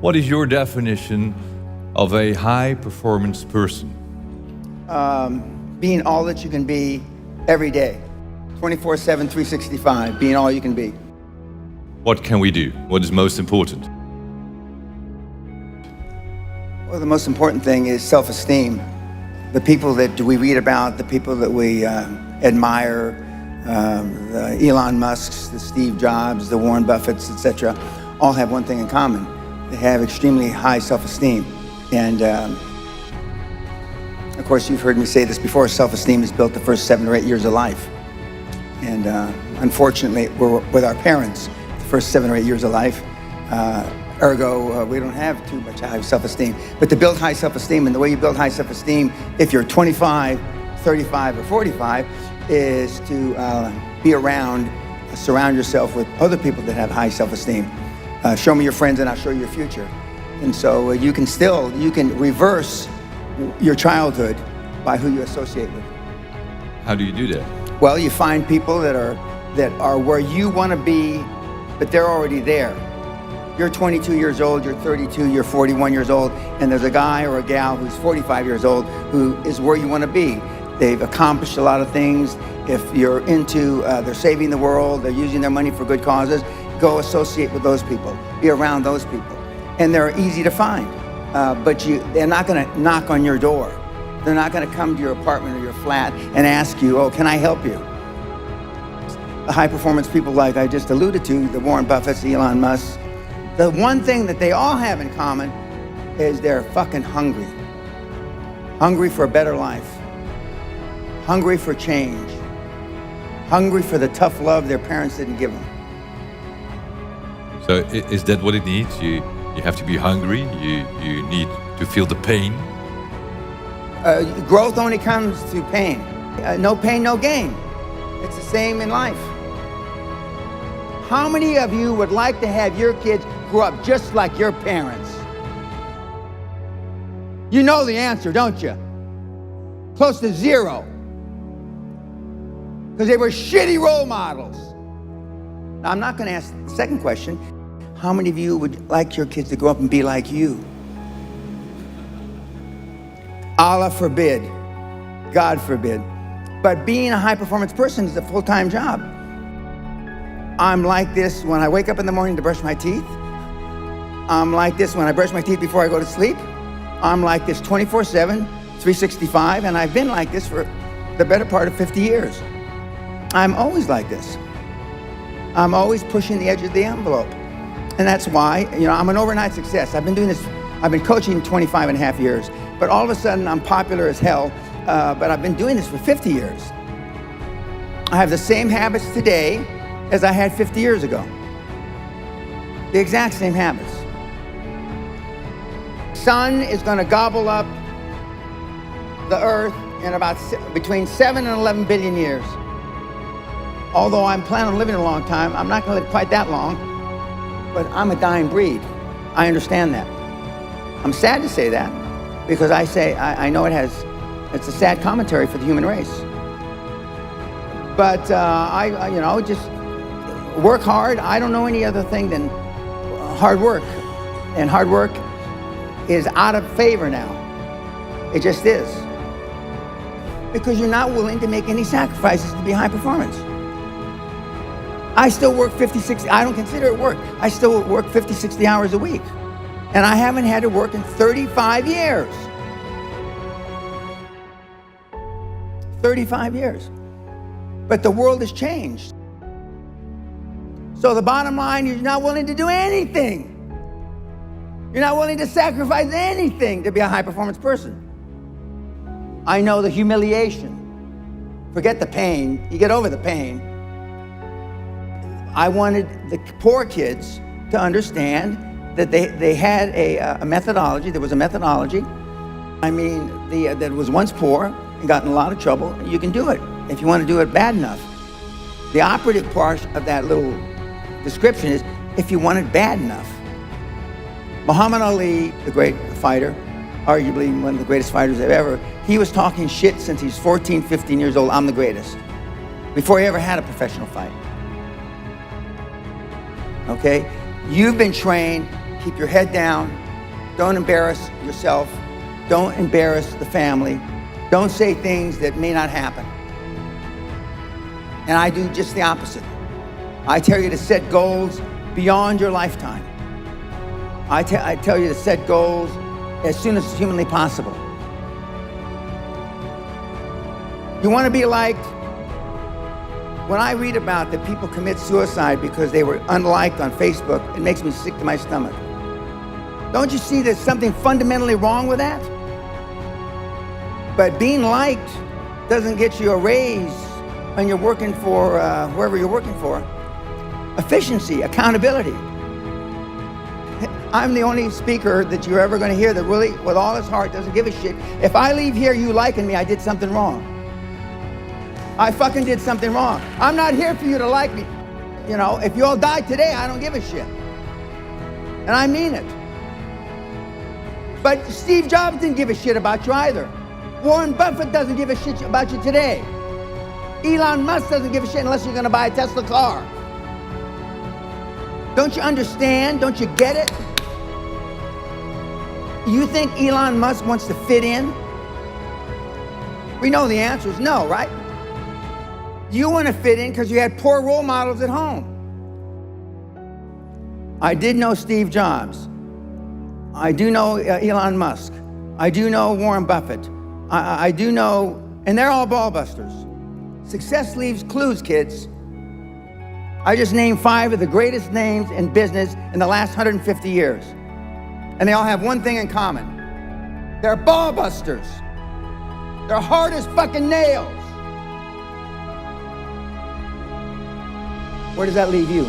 What is your definition of a high-performance person? Being all that you can be every day, 24/7, 365, being all you can be. What can we do? What is most important? Well, the most important thing is self-esteem. The people that we read about, the people that we admire, the Elon Musks, the Steve Jobs, the Warren Buffetts, etc., all have one thing in common. They have extremely high self-esteem. And of course, you've heard me say this before, self-esteem is built the first 7 or 8 years of life. And unfortunately, we're with our parents the first 7 or 8 years of life. Ergo, we don't have too much high self-esteem. But to build high self-esteem, and the way you build high self-esteem, if you're 25, 35, or 45, is to be around, surround yourself with other people that have high self-esteem. Show me your friends and I'll show you your future. And so you can reverse your childhood by who you associate with. How do you do that? Well, you find people that are where you want to be, but they're already there. You're 22 years old, you're 32, you're 41 years old, and there's a guy or a gal who's 45 years old who is where you want to be. They've accomplished a lot of things. If you're into, they're saving the world, they're using their money for good causes, go associate with those people, be around those people. And they're easy to find, but they're not going to knock on your door. They're not going to come to your apartment or your flat and ask you, oh, can I help you? The high performance people like I just alluded to, the Warren Buffetts, the Elon Musks, the one thing that they all have in common is they're fucking hungry. Hungry for a better life. Hungry for change. Hungry for the tough love their parents didn't give them. So is that what it needs? You have to be hungry, you need to feel the pain. Growth only comes through pain. No pain, no gain. It's the same in life. How many of you would like to have your kids grow up just like your parents? You know the answer, don't you? Close to zero. Because they were shitty role models. Now, I'm not going to ask the second question. How many of you would like your kids to grow up and be like you? Allah forbid. God forbid. But being a high-performance person is a full-time job. I'm like this when I wake up in the morning to brush my teeth. I'm like this when I brush my teeth before I go to sleep. I'm like this 24/7, 365, and I've been like this for the better part of 50 years. I'm always like this. I'm always pushing the edge of the envelope. And that's why, I'm an overnight success. I've been coaching 25 and a half years, but all of a sudden I'm popular as hell, but I've been doing this for 50 years. I have the same habits today as I had 50 years ago. The exact same habits. Sun is going to gobble up the earth in about between 7 and 11 billion years. Although I'm planning on living a long time, I'm not going to live quite that long, but I'm a dying breed. I understand that. I'm sad to say that because I know it's a sad commentary for the human race. But I just work hard. I don't know any other thing than hard work. And hard work is out of favor now. It just is. Because you're not willing to make any sacrifices to be high performance. I still work 50, 60, I don't consider it work. I still work 50, 60 hours a week. And I haven't had to work in 35 years. 35 years. But the world has changed. So the bottom line, you're not willing to do anything. You're not willing to sacrifice anything to be a high-performance person. I know the humiliation. Forget the pain. You get over the pain. I wanted the poor kids to understand that they had a methodology. There was a methodology. That was once poor and got in a lot of trouble. You can do it if you want to do it bad enough. The operative part of that little description is if you want it bad enough. Muhammad Ali, the great fighter, arguably one of the greatest fighters ever, he was talking shit since he's 14, 15 years old, I'm the greatest, before he ever had a professional fight. Okay? You've been trained, Keep your head down. Don't embarrass yourself. Don't embarrass the family. Don't say things that may not happen. And I do just the opposite. I tell you to set goals beyond your lifetime. I tell you to set goals as soon as humanly possible. You want to be liked? When I read about that people commit suicide because they were unliked on Facebook, it makes me sick to my stomach. Don't you see there's something fundamentally wrong with that? But being liked doesn't get you a raise when you're working for whoever you're working for. Efficiency, accountability. I'm the only speaker that you're ever going to hear that really, with all his heart, doesn't give a shit. If I leave here you liking me, I did something wrong. I fucking did something wrong. I'm not here for you to like me. You know, if you all die today, I don't give a shit. And I mean it. But Steve Jobs didn't give a shit about you either. Warren Buffett doesn't give a shit about you today. Elon Musk doesn't give a shit unless you're going to buy a Tesla car. Don't you understand? Don't you get it? You think Elon Musk wants to fit in? We know the answer is no, right? You want to fit in because you had poor role models at home. I did know Steve Jobs. I do know Elon Musk. I do know Warren Buffett. I do know, and they're all ball busters. Success leaves clues, kids. I just named 5 of the greatest names in business in the last 150 years. And they all have one thing in common. They're ball busters. They're hard as fucking nails. Where does that leave you?